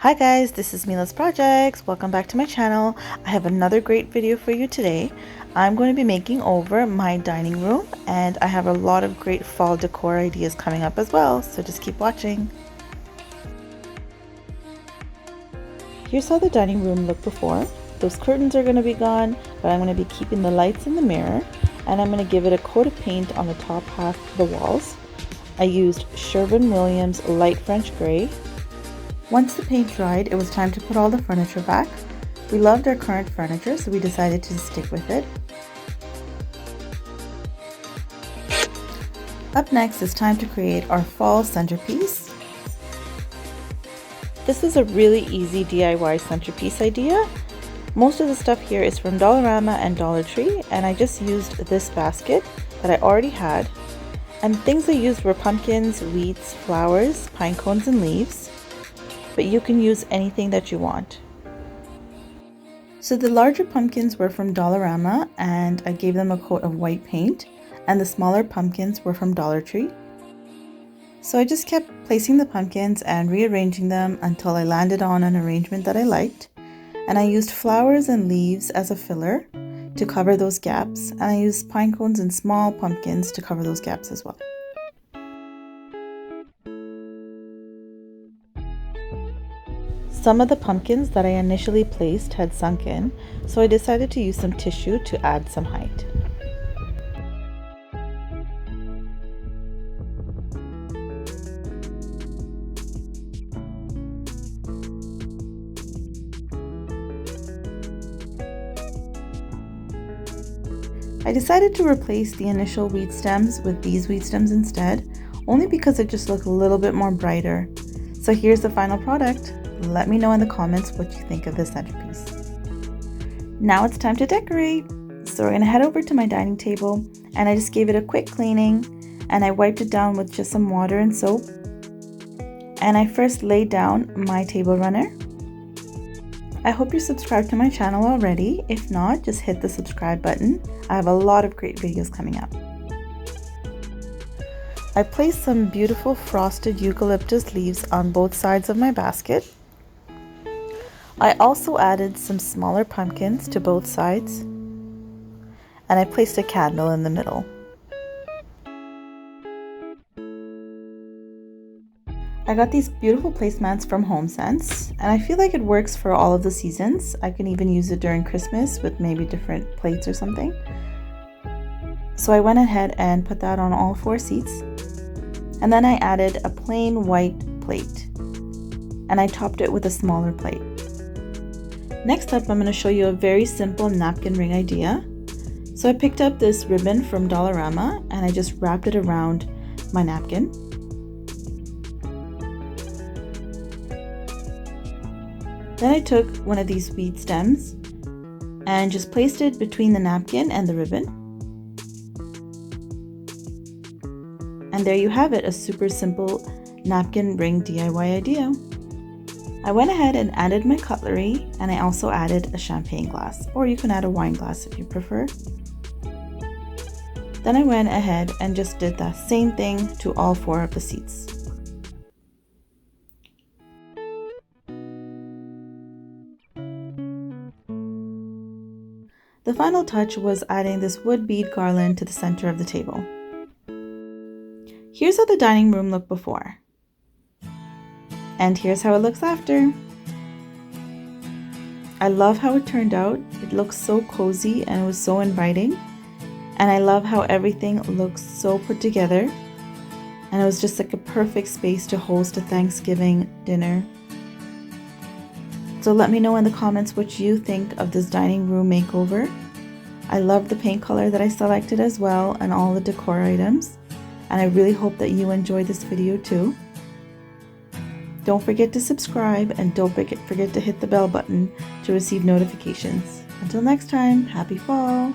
Hi guys, this is Mila's Projects. Welcome back to my channel. I have another great video for you today. I'm going to be making over my dining room and I have a lot of great fall decor ideas coming up as well, so just keep watching. Here's how the dining room looked before. Those curtains are going to be gone, but I'm going to be keeping the lights in the mirror and I'm going to give it a coat of paint on the top half of the walls. I used Sherwin-Williams light French gray. Once the paint dried, it was time to put all the furniture back. We loved our current furniture, so we decided to stick with it. Up next is time to create our fall centerpiece. This is a really easy DIY centerpiece idea. Most of the stuff here is from Dollarama and Dollar Tree, and I just used this basket that I already had. And things I used were pumpkins, wheats, flowers, pine cones, and leaves. But you can use anything that you want. So the larger pumpkins were from Dollarama and I gave them a coat of white paint, and the smaller pumpkins were from Dollar Tree. So I just kept placing the pumpkins and rearranging them until I landed on an arrangement that I liked, and I used flowers and leaves as a filler to cover those gaps, and I used pine cones and small pumpkins to cover those gaps as well. Some of the pumpkins that I initially placed had sunk in, so I decided to use some tissue to add some height. I decided to replace the initial wheat stems with these wheat stems instead, only because it just looked a little bit more brighter. So here's the final product. Let me know in the comments what you think of this centerpiece. Now it's time to decorate. So we're gonna head over to my dining table, and I just gave it a quick cleaning and I wiped it down with just some water and soap. And I first laid down my table runner. I hope you're subscribed to my channel already. If not, just hit the subscribe button. I have a lot of great videos coming up. I placed some beautiful frosted eucalyptus leaves on both sides of my basket. I also added some smaller pumpkins to both sides, and I placed a candle in the middle. I got these beautiful placemats from HomeSense, and I feel like it works for all of the seasons. I can even use it during Christmas with maybe different plates or something. So I went ahead and put that on all 4 seats, and then I added a plain white plate, and I topped it with a smaller plate. Next up, I'm going to show you a very simple napkin ring idea. So I picked up this ribbon from Dollarama and I just wrapped it around my napkin. Then I took one of these wheat stems and just placed it between the napkin and the ribbon. And there you have it, a super simple napkin ring DIY idea. I went ahead and added my cutlery, and I also added a champagne glass, or you can add a wine glass if you prefer. Then I went ahead and just did that same thing to all 4 of the seats. The final touch was adding this wood bead garland to the center of the table. Here's how the dining room looked before. And here's how it looks after. I love how it turned out. It looks so cozy and it was so inviting. And I love how everything looks so put together. And it was just like a perfect space to host a Thanksgiving dinner. So let me know in the comments what you think of this dining room makeover. I love the paint color that I selected as well, and all the decor items. And I really hope that you enjoyed this video too. Don't forget to subscribe, and don't forget to hit the bell button to receive notifications. Until next time, happy fall!